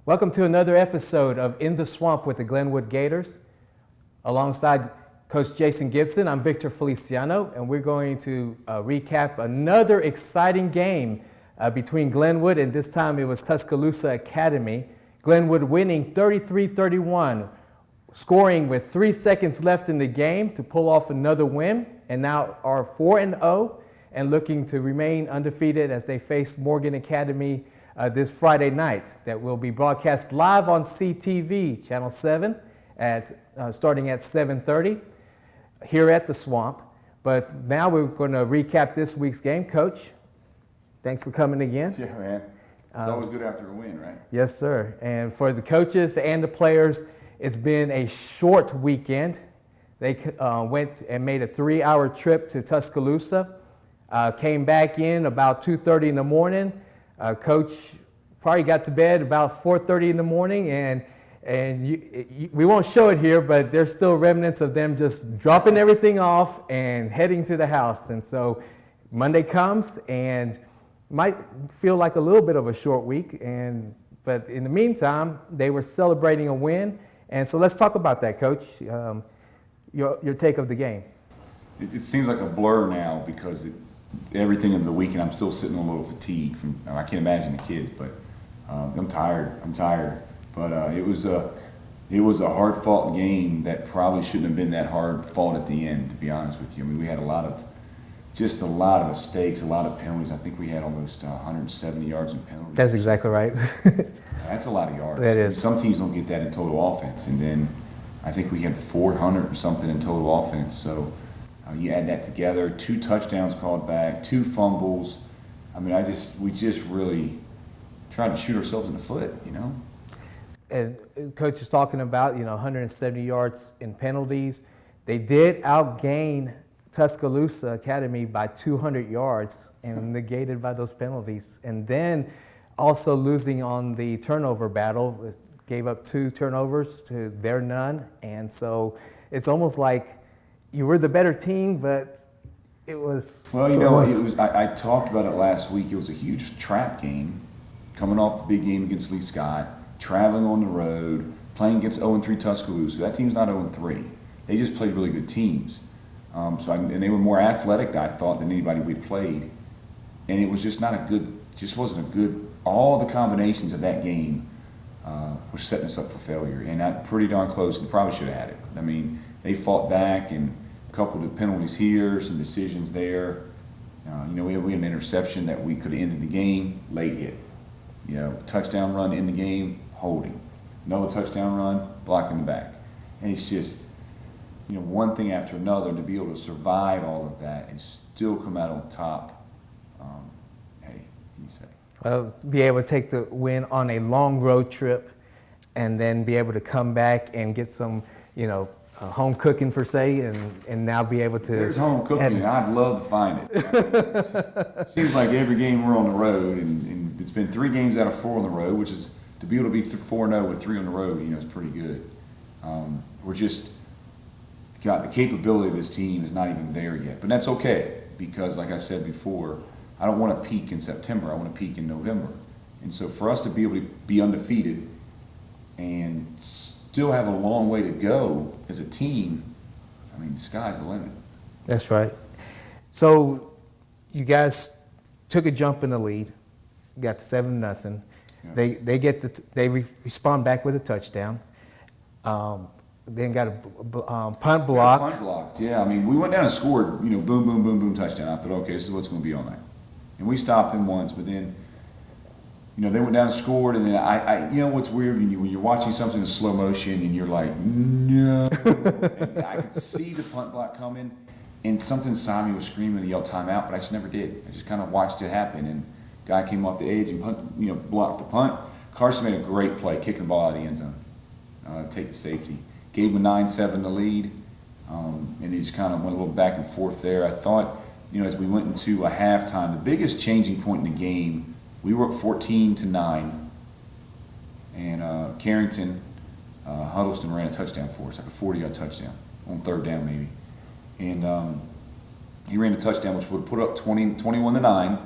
Welcome to another episode of In the Swamp with the Glenwood Gators. Alongside Coach Jason Gibson, I'm Victor Feliciano, and we're going to recap another exciting game between Glenwood, and this time it was Tuscaloosa Academy. Glenwood winning 33-31, scoring with 3 seconds left in the game to pull off another win, and now are 4-0 and looking to remain undefeated as they face Morgan Academy this Friday night. That will be broadcast live on CTV, Channel 7, starting at 7:30 here at the Swamp. But now we're going to recap this week's game. Coach, thanks for coming again. Yeah, man. It's always good after a win, right? Yes, sir. And for the coaches and the players, it's been a short weekend. They went and made a 3-hour trip to Tuscaloosa, came back in about 2:30 in the morning. Coach probably got to bed about 4:30 in the morning, and we won't show it here, but there's still remnants of them just dropping everything off and heading to the house. And so Monday comes and might feel like a little bit of a short week, but in the meantime, they were celebrating a win. And so let's talk about that, Coach. Your take of the game. It seems like a blur now because everything in the weekend, I'm still sitting on a little fatigue from. I can't imagine the kids, but I'm tired. But it was a hard-fought game that probably shouldn't have been that hard fought at the end. To be honest with you, I mean, we had a lot of mistakes, a lot of penalties. I think we had almost 170 yards in penalties. That's exactly right. That's a lot of yards. That is. Some teams don't get that in total offense, and then I think we had 400 or something in total offense. So you add that together, 2 touchdowns called back, 2 fumbles. I mean, we just really tried to shoot ourselves in the foot, you know. And Coach is talking about 170 yards in penalties. They did outgain Tuscaloosa Academy by 200 yards and negated by those penalties. And then also losing on the turnover battle, gave up 2 turnovers to their none. And so it's almost like you were the better team, but it was... Well, I talked about it last week. It was a huge trap game, coming off the big game against Lee Scott, traveling on the road, playing against 0-3 Tuscaloosa. That team's not 0-3. They just played really good teams. And they were more athletic, I thought, than anybody we'd played. And it was just wasn't a good, all the combinations of that game were setting us up for failure. And that pretty darn close, and probably should have had it. I mean, they fought back and a couple of penalties here, some decisions there. We had an interception that we could have ended the game, late hit. Touchdown run in the game, holding. Another touchdown run, blocking the back. And it's just, one thing after another, and to be able to survive all of that and still come out on top, hey, can you say? Well, to be able to take the win on a long road trip and then be able to come back and get some, home cooking per se, and now be able to... There's home cooking, I'd love to find it. It seems like every game we're on the road, and it's been 3 games out of 4 on the road, which is, to be able to be 4-0 with 3 on the road, is pretty good. We're just... God, the capability of this team is not even there yet. But that's okay, because like I said before, I don't want to peak in September. I want to peak in November. And so for us to be able to be undefeated and still have a long way to go as a team, I mean, the sky's the limit. That's right. So you guys took a jump in the lead, got 7-0. Yeah. They respond back with a touchdown. Then got a punt blocked. Punt blocked, yeah. I mean, we went down and scored, boom, boom, boom, boom, touchdown. I thought, okay, this is what's going to be all night. And we stopped them once, but then, they went down and scored, and then I what's weird when you're watching something in slow motion and you're like, no. And I could see the punt block coming, and something inside me was screaming and yelled timeout, but I just never did. I just kind of watched it happen, and guy came off the edge and blocked the punt. Carson made a great play, kicking the ball out of the end zone, take the safety. Gave them a 9-7 the lead, and they just kind of went a little back and forth there. I thought, as we went into a halftime, the biggest changing point in the game, we were up 14-9, and Carrington, Huddleston ran a touchdown for us, like a 40-yard touchdown on 3rd down maybe. And he ran a touchdown which would put up 21-9,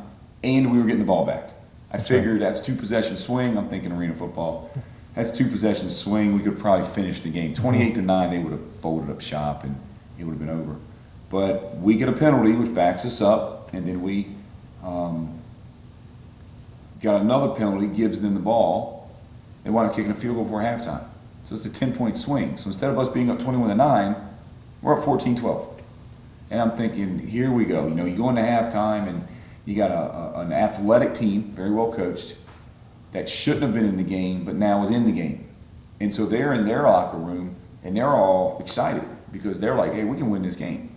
and we were getting the ball back. I figured that's 2 possession swing. I'm thinking arena football. That's 2 possession swing. We could probably finish the game. 28-9, they would have folded up shop and it would have been over. But we get a penalty, which backs us up, and then we got another penalty, gives them the ball. They wound up kicking a field goal before halftime. So it's a 10-point swing. So instead of us being up 21-9, we're up 14-12. And I'm thinking, here we go. You go into halftime and you got an athletic team, very well coached, that shouldn't have been in the game, but now is in the game. And so they're in their locker room and they're all excited because they're like, hey, we can win this game.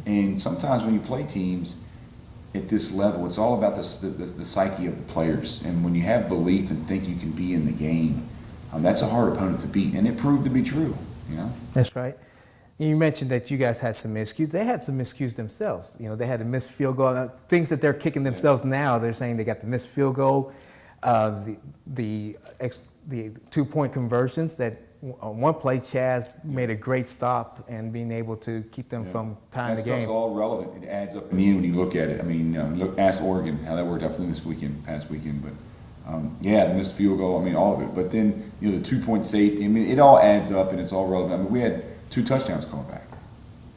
And sometimes when you play teams at this level, it's all about the psyche of the players. And when you have belief and think you can be in the game, that's a hard opponent to beat. And it proved to be true, That's right. You mentioned that you guys had some miscues. They had some miscues themselves. They had a missed field goal. Things that they're kicking themselves now, they're saying they got the missed field goal, the 2-point conversions that on one play, Chaz made a great stop and being able to keep them from tying the game. That's all relevant. It adds up in the end when you look at it. I mean, ask Oregon how that worked out for them this weekend, past weekend. But the missed field goal, all of it. But then, the 2-point safety, it all adds up and it's all relevant. We had 2 touchdowns called back,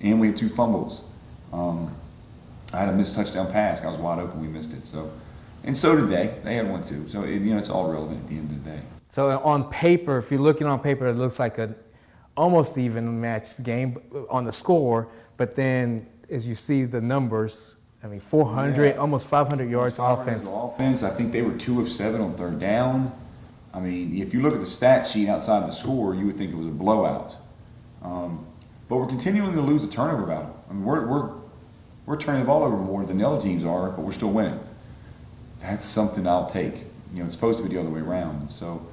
and we had 2 fumbles. I had a missed touchdown pass. I was wide open. We missed it. And so did they. They had one too. So it's all relevant at the end of the day. So on paper, if you're looking on paper, it looks like an almost even matched game on the score. But then, as you see the numbers, 400, almost 500 yards offense. I think they were 2 of 7 on third down. If you look at the stat sheet outside of the score, you would think it was a blowout. But we're continuing to lose a turnover battle. We're turning the ball over more than the other teams are, but we're still winning. That's something I'll take. It's supposed to be the other way around. And so,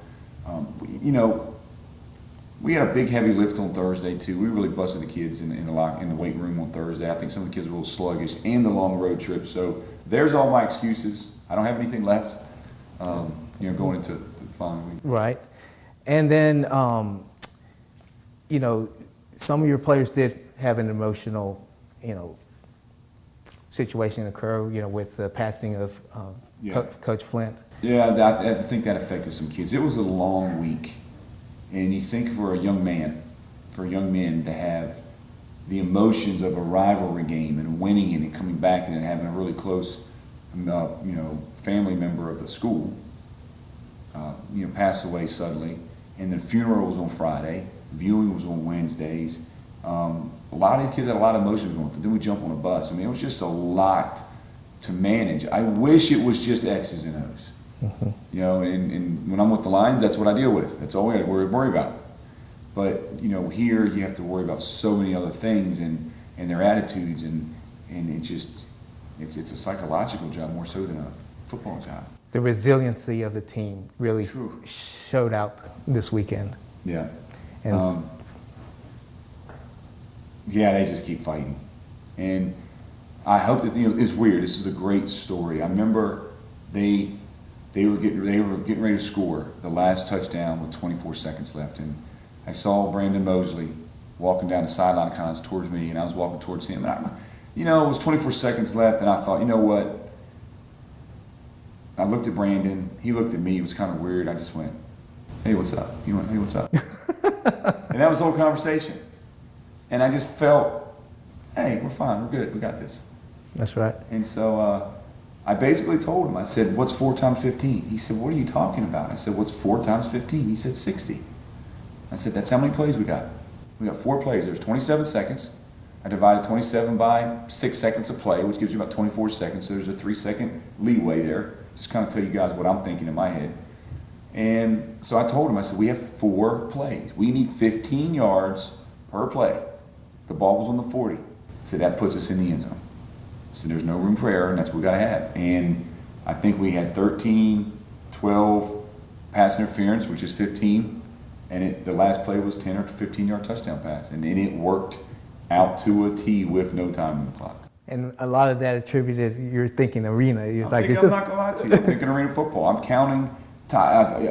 we had a big heavy lift on Thursday too. We really busted the kids in the weight room on Thursday. I think some of the kids were a little sluggish and the long road trip. So there's all my excuses. I don't have anything left. Going into the following week. Right, and then some of your players did have an emotional, situation occur, with the passing of Coach Flint. Yeah, I think that affected some kids. It was a long week, and you think for a young man to have the emotions of a rivalry game and winning it and coming back and then having a really close, family member of the school, pass away suddenly, and the funeral was on Friday, viewing was on Wednesdays. A lot of these kids had a lot of emotions going through. Then we jump on a bus. It was just a lot to manage. I wish it was just X's and O's. Mm-hmm. And when I'm with the Lions, that's what I deal with. That's all we have to worry about. But, here you have to worry about so many other things and their attitudes, and it's a psychological job more so than a football job. The resiliency of the team really showed out this weekend. Yeah. And they just keep fighting. And I hope that, it's weird. This is a great story. I remember they were getting ready to score the last touchdown with 24 seconds left. And I saw Brandon Mosley walking down the sideline kind of towards me, and I was walking towards him. And it was 24 seconds left, and I thought, you know what? I looked at Brandon. He looked at me. It was kind of weird. I just went, hey, what's up? He went, hey, what's up? And that was the whole conversation. And I just felt, hey, we're fine. We're good. We got this. That's right. And so I basically told him, I said, what's 4 times 15? He said, what are you talking about? I said, what's 4 times 15? He said, 60. I said, that's how many plays we got. We got 4 plays. There's 27 seconds. I divided 27 by 6 seconds of play, which gives you about 24 seconds. So there's a 3-second leeway there. Just kind of tell you guys what I'm thinking in my head. And so I told him, I said, we have 4 plays. We need 15 yards per play. The ball was on the 40. So that puts us in the end zone. So there's no room for error, and that's what we got to have. And I think we had 13, 12 pass interference, which is 15. And the last play was 10 or 15-yard touchdown pass. And then it worked out to a T with no time on the clock. And a lot of that attributed, you're thinking arena. I'm not going to lie to you. I'm thinking arena football. I'm counting time.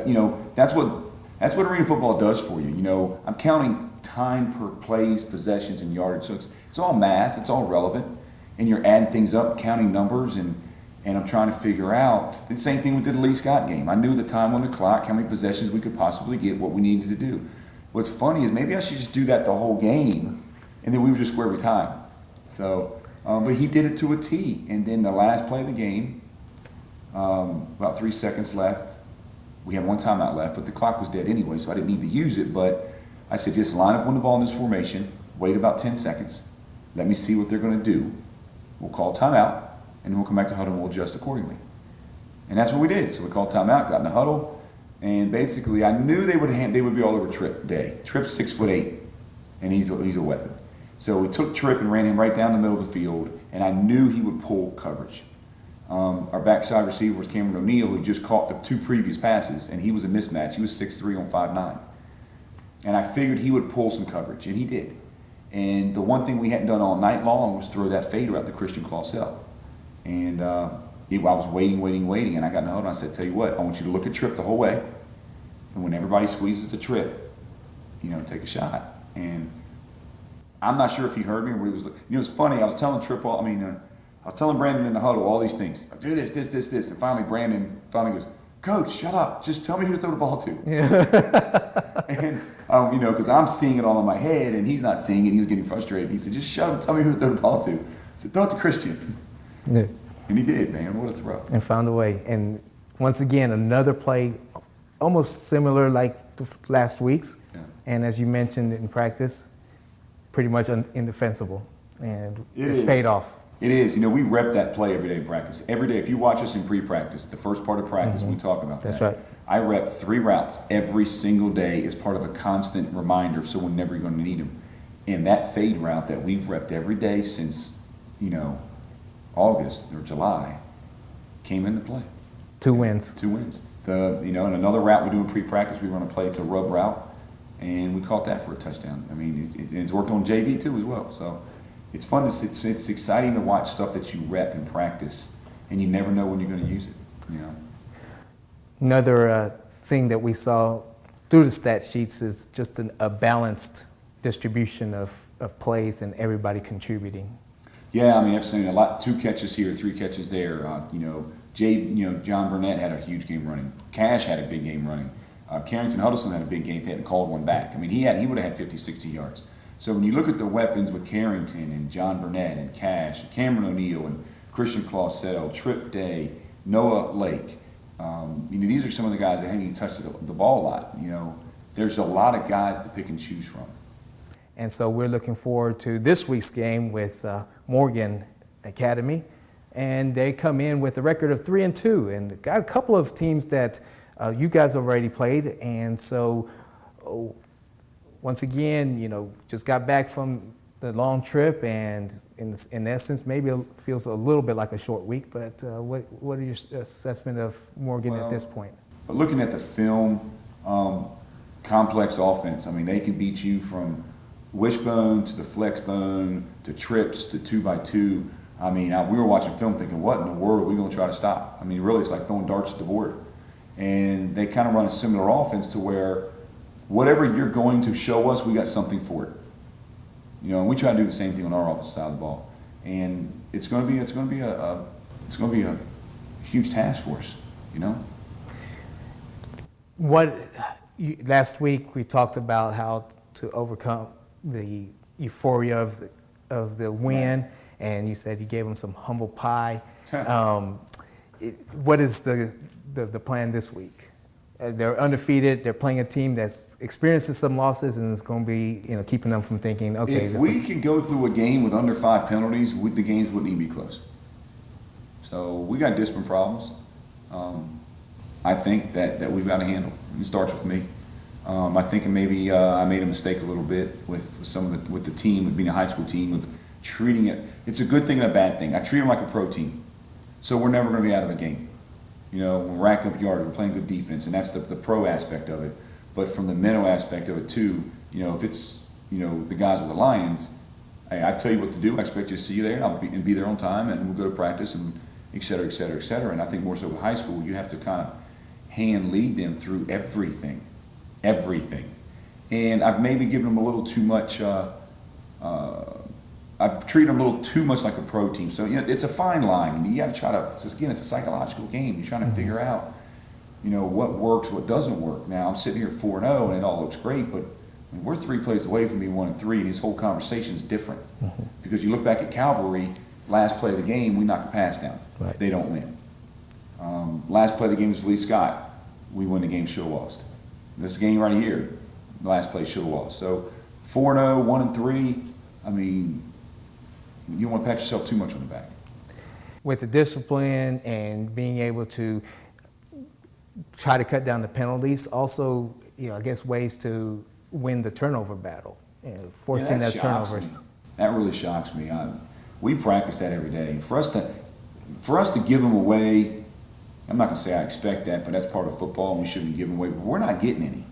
That's what arena football does for you. I'm counting time per plays, possessions, and yardage. So it's all math. It's all relevant. And you're adding things up, counting numbers, and And I'm trying to figure out, the same thing with the Lee Scott game. I knew the time on the clock, how many possessions we could possibly get, what we needed to do. What's funny is maybe I should just do that the whole game, and then we would just score every time. So, but he did it to a T. And then the last play of the game, about 3 seconds left. We had one timeout left, but the clock was dead anyway, so I didn't need to use it. But I said, just line up on the ball in this formation, wait about 10 seconds, let me see what they're going to do. We'll call timeout, and then we'll come back to huddle and we'll adjust accordingly. And that's what we did. So we called timeout, got in the huddle, and basically I knew they would be all over Tripp Day. Tripp's 6'8", and he's a weapon. So we took Tripp and ran him right down the middle of the field, and I knew he would pull coverage. Our backside receiver was Cameron O'Neal, who just caught the 2 previous passes, and he was a mismatch. He was 6'3" on 5'9". And I figured he would pull some coverage, and he did. And the one thing we hadn't done all night long was throw that fader out to Christian Clausell. And I was waiting, and I got in the huddle, and I said, tell you what, I want you to look at Tripp the whole way, and when everybody squeezes the Tripp, take a shot. And I'm not sure if he heard me or what he was. It's funny. I was telling Tripp I was telling Brandon in the huddle all these things. Do this, and finally Brandon goes, Coach, shut up. Just tell me who to throw the ball to. Yeah. And because I'm seeing it all in my head, and he's not seeing it. He was getting frustrated. He said, just shut up. Tell me who to throw the ball to. I said, throw it to Christian. Yeah. And he did, man. What a throw. And found a way. And once again, another play almost similar like the last week's. Yeah. And as you mentioned in practice, pretty much indefensible. And it's paid off. It is. We rep that play every day in practice. Every day, if you watch us in pre-practice, the first part of practice, we talk about that. That's right. I rep 3 routes every single day as part of a constant reminder so we're never going to need them. And that fade route that we've repped every day since, August or July came into play. 2 wins. 2 wins. And another route we do in pre-practice, we run a play to rub route, and we caught that for a touchdown. It's worked on JV too as well. So it's fun. It's exciting to watch stuff that you rep in practice, and you never know when you're going to use it. Another thing that we saw through the stat sheets is just a balanced distribution of plays and everybody contributing. Yeah, I've seen a lot. 2 catches here, 3 catches there. John Burnett had a huge game running. Cash had a big game running. Carrington Huddleston had a big game. They hadn't called one back. He would have had 50, 60 yards. So when you look at the weapons with Carrington and John Burnett and Cash, and Cameron O'Neal and Christian Clausell, Tripp Day, Noah Lake, these are some of the guys that haven't even touched the ball a lot. There's a lot of guys to pick and choose from. And so we're looking forward to this week's game with Morgan Academy. And they come in with a record of 3-2, and got a couple of teams that you guys have already played. And so once again, just got back from the long trip, and in essence, maybe it feels a little bit like a short week. But what are your assessment of Morgan at this point? But looking at the film, complex offense. They can beat you from wishbone to the flex bone to trips to 2x2. We were watching film thinking, what in the world are we going to try to stop? Really, it's like throwing darts at the board. And they kind of run a similar offense to where whatever you're going to show us, we got something for it. And we try to do the same thing on our offensive side of the ball. And it's going to be a huge task for us. Last week we talked about how to overcome the euphoria of the win, and you said you gave them some humble pie. What is the plan this week? They're undefeated. They're playing a team that's experiencing some losses, and it's going to be keeping them from thinking, okay. If we can go through a game with under 5 penalties, the games wouldn't even be close. So we got discipline problems. I think that we've got to handle. It starts with me. I think maybe I made a mistake a little bit with the team, with being a high school team, with treating it. It's a good thing and a bad thing. I treat them like a pro team, so we're never going to be out of a game. We're racking up yards, we're playing good defense, and that's the pro aspect of it. But from the mental aspect of it too, if it's the guys with the Lions, hey, I tell you what to do. I expect you to see you there, and I'll be there on time, and we'll go to practice, and et cetera, et cetera, et cetera. And I think more so with high school, you have to kind of hand lead them through everything. And I've maybe given them a little too much I've treated them a little too much like a pro team. So, it's a fine line. And you got to try to, it's a psychological game. You're trying to figure out, what works, what doesn't work. Now, I'm sitting here at 4-0 and it all looks great, but we're 3 plays away from being 1-3, and this whole conversation is different. Because you look back at Calvary, last play of the game, we knock the pass down. Right. They don't win. Last play of the game was Lee Scott. We win the game, should have lost. This game right here, the last play should have lost. So 4-0, 1-3, I mean, you don't want to pat yourself too much on the back. With the discipline and being able to try to cut down the penalties, also, I guess ways to win the turnover battle, forcing that turnovers. That really shocks me. We practice that every day. For us to give them away, I'm not going to say I expect that, but that's part of football, and we shouldn't give them away. But we're not getting any.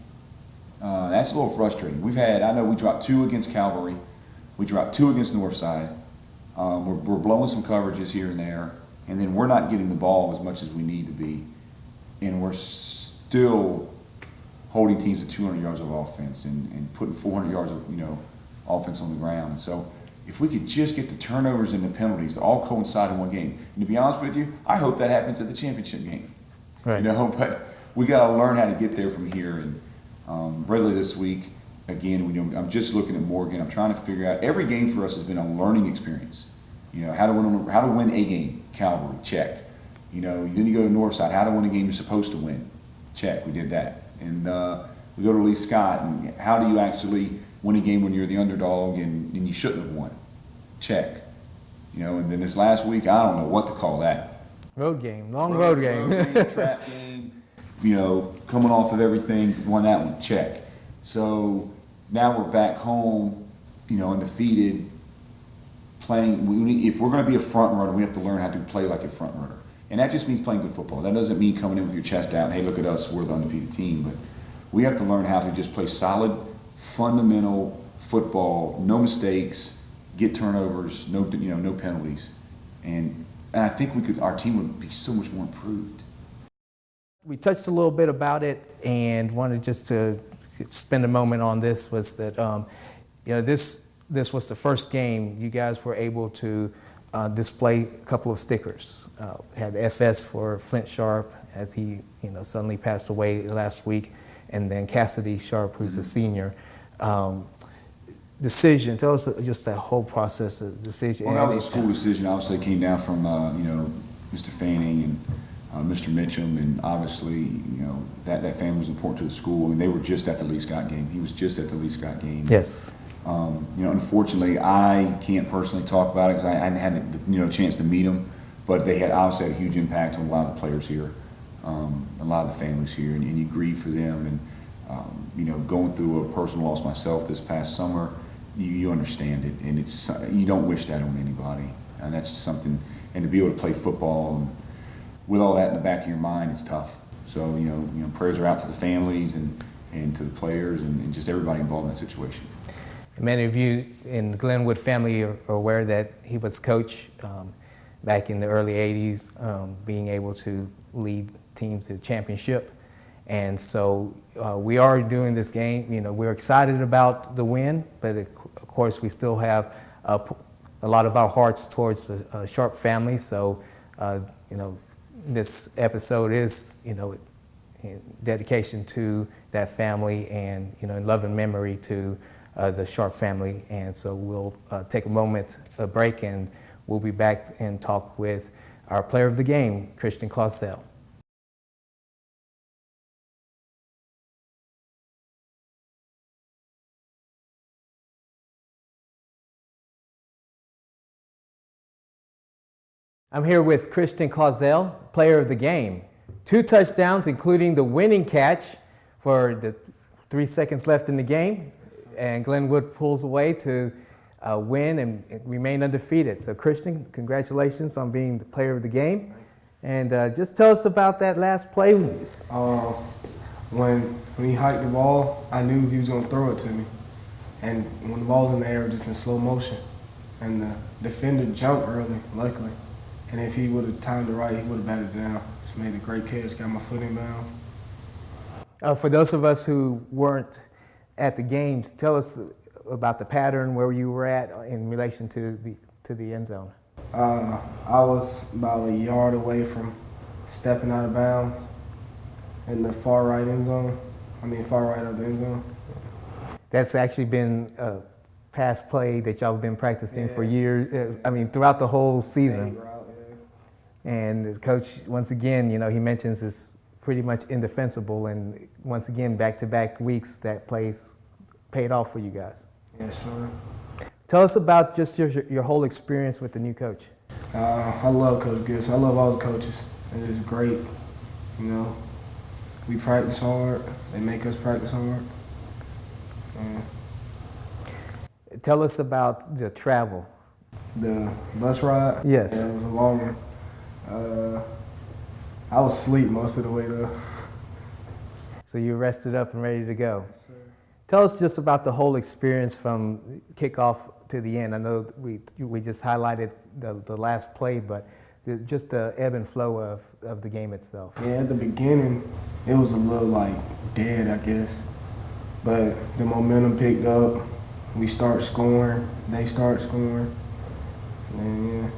That's a little frustrating. I know we dropped 2 against Calvary. We dropped 2 against Northside. We're blowing some coverages here and there, and then we're not getting the ball as much as we need to be, and we're still holding teams to 200 yards of offense and putting 400 yards of offense on the ground. And so if we could just get the turnovers and the penalties to all coincide in one game, and to be honest with you, I hope that happens at the championship game. Right. But we got to learn how to get there from here. And really this week, again, I'm just looking at Morgan. I'm trying to figure out, every game for us has been a learning experience. How to win a game. Calvary, check. Then you go to Northside, how to win a game you're supposed to win. Check, we did that. And we go to Lee Scott, and how do you actually win a game when you're the underdog and you shouldn't have won? Check. And then this last week, I don't know what to call that. Road game, long road game. Trap game, coming off of everything, won that one, check. So now we're back home, undefeated, playing. If we're going to be a front runner, we have to learn how to play like a front runner. And that just means playing good football. That doesn't mean coming in with your chest out and, hey, look at us, we're the undefeated team. But we have to learn how to just play solid, fundamental football, no mistakes, get turnovers, no penalties. And I think our team would be so much more improved. We touched a little bit about it and wanted just to spend a moment on this, was that, this was the first game you guys were able to display a couple of stickers. Had FS for Flint Sharp, as he suddenly passed away last week, and then Cassidy Sharp, who's a senior. Decision, tell us just that whole process of decision. Well, that was a school decision. Obviously, it came down from Mr. Fanning and Mr. Mitchum, and obviously that family was important to the school, and they were just at the Lee Scott game. He was just at the Lee Scott game. Yes. Unfortunately, I can't personally talk about it because I hadn't had a chance to meet them, but they had obviously had a huge impact on a lot of the players here, a lot of the families here, and you grieve for them. And going through a personal loss myself this past summer, you understand it, and you don't wish that on anybody, and that's just something. And to be able to play football and with all that in the back of your mind, it's tough. So prayers are out to the families and to the players and just everybody involved in that situation. Many of you in the Glenwood family are aware that he was coach back in the early 80s, being able to lead teams to the championship. And so we are doing this game. We're excited about the win, but of course we still have a lot of our hearts towards the Sharp family. So, this episode is, in dedication to that family and, in love and memory to the Sharp family. And so we'll take a break, and we'll be back and talk with our player of the game, Christian Clausell. I'm here with Christian Clausell, player of the game. 2 touchdowns, including the winning catch for the 3 seconds left in the game. And Glenwood pulls away to win and remain undefeated. So Christian, congratulations on being the player of the game. And just tell us about that last play. When he hiked the ball, I knew he was going to throw it to me. And when the ball was in the air, just in slow motion. And the defender jumped early, luckily. And if he would have timed it right, he would have batted it down. Just made a great catch, got my foot in bounds. For those of us who weren't at the games, tell us about the pattern where you were at in relation to the end zone? I was about a yard away from stepping out of bounds in the far right end zone. Far right of the end zone. That's actually been a pass play that y'all have been practicing for years. Throughout the whole season. Route, And the coach, once again, he mentions it's pretty much indefensible. And once again, back-to-back weeks, that plays paid off for you guys. Yeah, sure. Tell us about just your whole experience with the new coach. I love Coach Gibson. I love all the coaches. It is great. We practice hard. They make us practice hard. Yeah. Tell us about the travel. The bus ride? Yes. Yeah, it was a long one. I was asleep most of the way though. So you rested up and ready to go. Yes, sir. Tell us just about the whole experience from kickoff to the end. I know we just highlighted the last play, but just the ebb and flow of the game itself. Yeah, at the beginning, it was a little dead, I guess. But the momentum picked up. We start scoring. They start scoring. And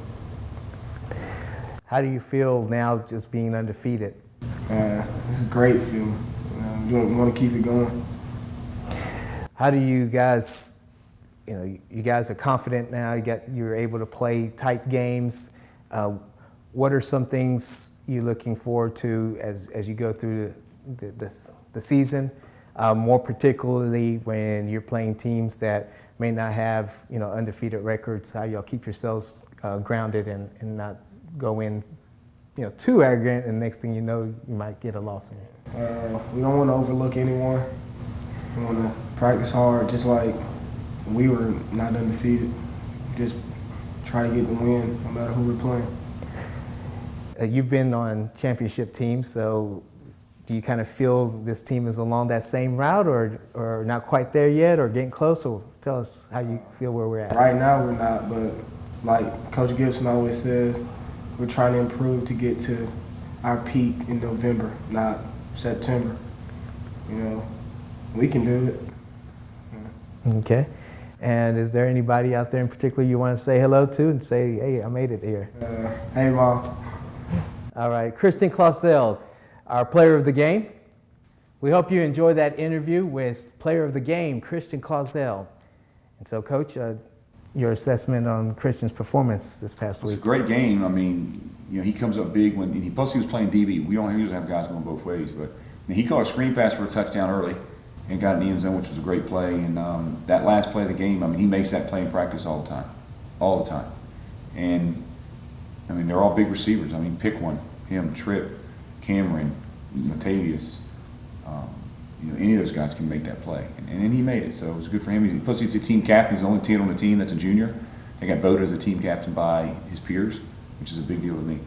How do you feel now just being undefeated? it's a great feeling. You want to keep it going. How do you guys, you guys are confident now, you're able to play tight games. What are some things you're looking forward to as you go through the season? More particularly when you're playing teams that may not have undefeated records, how y'all keep yourselves grounded and not go in too arrogant, and next thing you know, you might get a loss in it. We don't want to overlook anyone. We want to practice hard, just like we were not undefeated. Just try to get the win, no matter who we're playing. You've been on championship teams, so do you kind of feel this team is along that same route, or not quite there yet, or getting close? Or tell us how you feel where we're at. Right now we're not, but like Coach Gibson always said, we're trying to improve to get to our peak in November, not September. We can do it. Yeah. Okay. And is there anybody out there in particular you want to say hello to and say, hey, I made it here? Hey, Mom. All right, Christian Clausel, our player of the game. We hope you enjoyed that interview with player of the game, Christian Clausel. And so, Coach, your assessment on Christian's performance this past week? It's a great game. He comes up big plus he was playing DB. We don't usually have guys going both ways, but he caught a screen pass for a touchdown early and got in the end zone, which was a great play. And that last play of the game, he makes that play in practice all the time. And they're all big receivers. Pick one: him, Tripp, Cameron, Latavius. Any of those guys can make that play, and then he made it. So it was good for him. Plus, he's a team captain. He's the only kid on the team that's a junior. He got voted as a team captain by his peers, which is a big deal to me.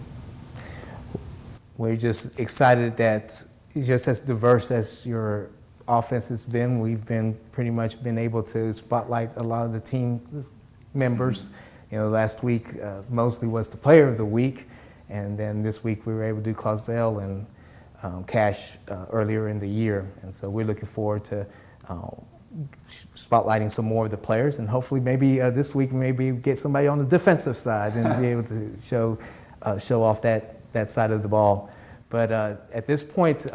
We're just excited that just as diverse as your offense has been, we've been pretty much been able to spotlight a lot of the team members. Last week Mosley was the player of the week, and then this week we were able to do Clausel and Cash earlier in the year. And so we're looking forward to spotlighting some more of the players, and hopefully maybe this week maybe get somebody on the defensive side and be able to show off that side of the ball. But at this point,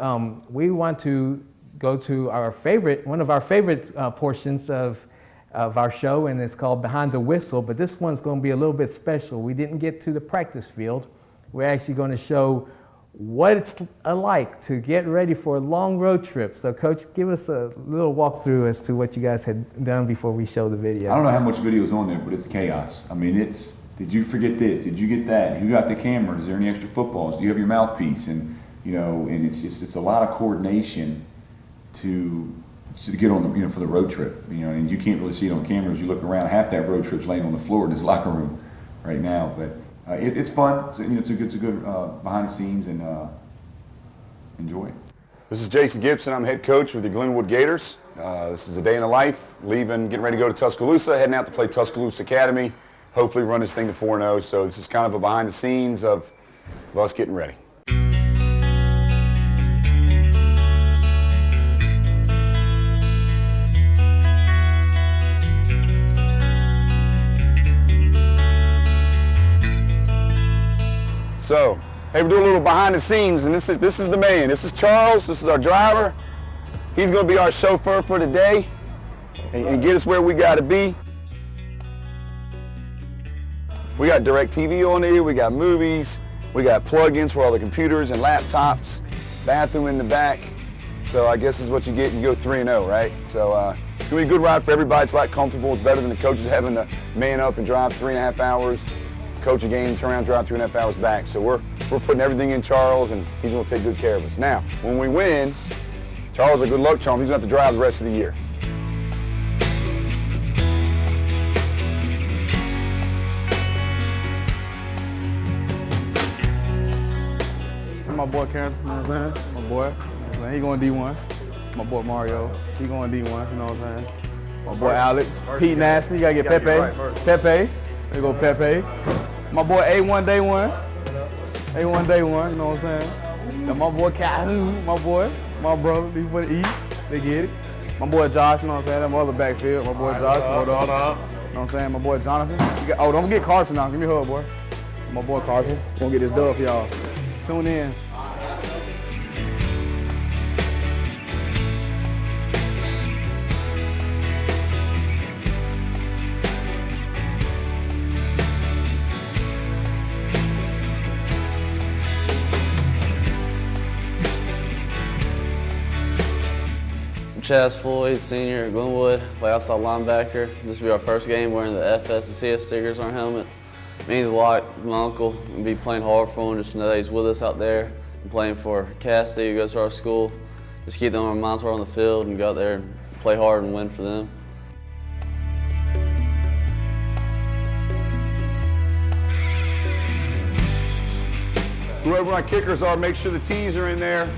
we want to go to one of our favorite portions of our show, and it's called Behind the Whistle. But this one's going to be a little bit special. We didn't get to the practice field. We're actually going to show what it's like to get ready for a long road trip. So, Coach, give us a little walkthrough as to what you guys had done before we show the video. I don't know how much video is on there, but it's chaos. Did you forget this? Did you get that? Who got the camera? Is there any extra footballs? Do you have your mouthpiece? And and it's a lot of coordination to get on for the road trip. And you can't really see it on camera as you look around. Half that road trip's laying on the floor in his locker room right now, but. It's fun. It's a good behind the scenes, and enjoy it. This is Jason Gibson. I'm head coach with the Glenwood Gators. This is a day in the life, getting ready to go to Tuscaloosa, heading out to play Tuscaloosa Academy, hopefully run this thing to 4-0. So this is kind of a behind the scenes of us getting ready. So, hey, we're doing a little behind the scenes, and this is the man. This is Charles. This is our driver. He's going to be our chauffeur for the day and get us where we got to be. We got DirecTV on here. We got movies. We got plug-ins for all the computers and laptops. Bathroom in the back. So I guess this is what you get. You go 3-0, right? So it's going to be a good ride for everybody. It's a lot comfortable. It's better than the coaches having to man up and drive 3.5 hours, coach a game, turn around, drive 3.5 hours back. So we're putting everything in Charles, and he's going to take good care of us. Now, when we win, Charles is a good luck charm. He's going to have to drive the rest of the year. My boy Karen, you know what I'm saying? My boy, you know what I'm saying? He going D1. My boy Mario, he going D1, you know what I'm saying? My boy Alex, Pete Nasty, you gotta get Pepe. Pepe, there you go Pepe. My boy A1 Day 1. A1 Day 1, you know what I'm saying? And my boy Calhoun, my boy, my brother, these boys eat, they get it. My boy Josh, you know what I'm saying? That my other backfield, my boy Josh, hold on. You know what I'm saying? My boy Jonathan. Don't forget Carson now, give me a hug, boy. My boy Carson, we're gonna get this dub for y'all. Tune in. Chaz Floyd, senior at Glenwood, play outside linebacker. This will be our first game wearing the FS and CS stickers on our helmet. It means a lot to my uncle and be playing hard for him just to know that he's with us out there and playing for Cassidy, who goes to our school. Just keep them on our minds while on the field and go out there and play hard and win for them. Whoever my kickers are, make sure the T's are in there.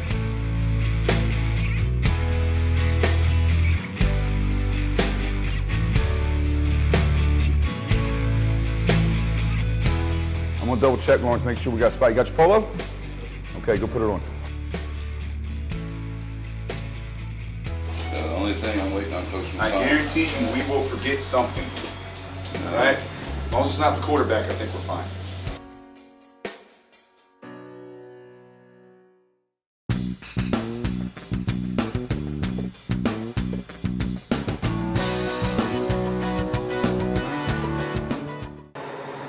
I'm gonna double check, Lawrence, make sure we got a spot. You got your polo? Okay, go put it on. The only thing I'm waiting on Coach I guarantee you we will forget something. All right? As long as it's not the quarterback, I think we're fine.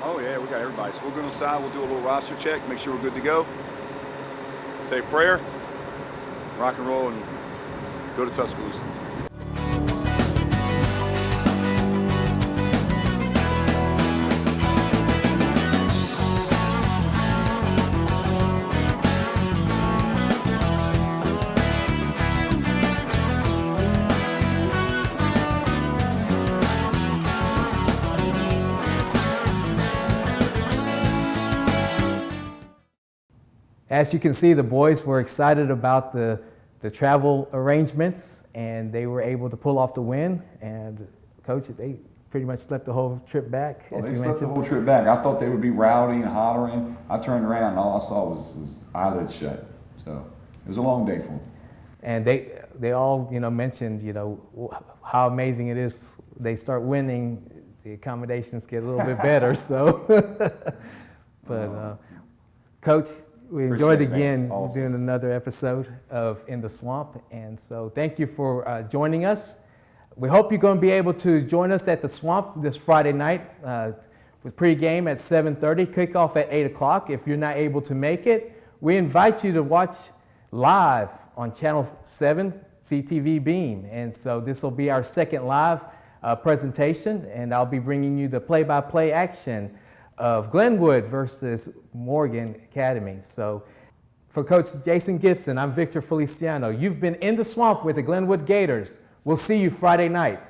Oh yeah, we got everybody. So we'll go inside, we'll do a little roster check, make sure we're good to go. Say a prayer, rock and roll, and go to Tuscaloosa. As you can see, the boys were excited about the travel arrangements, and they were able to pull off the win. And Coach, they pretty much slept the whole trip back, Well, as they you slept mentioned. the whole trip back. I thought they would be rowdy and hollering. I turned around and all I saw was eyelids shut. So it was a long day for them. And they all, mentioned, how amazing it is. They start winning, the accommodations get a little bit better. So, but Coach, we enjoyed again doing another episode of In the Swamp. And so thank you for joining us. We hope you're going to be able to join us at the Swamp this Friday night with pregame at 7:30, kickoff at 8 o'clock. If you're not able to make it, we invite you to watch live on Channel 7, CTV Beam. And so this will be our second live presentation, and I'll be bringing you the play-by-play action of Glenwood versus Morgan Academy. So for Coach Jason Gibson, I'm Victor Feliciano. You've been In the Swamp with the Glenwood Gators. We'll see you Friday night.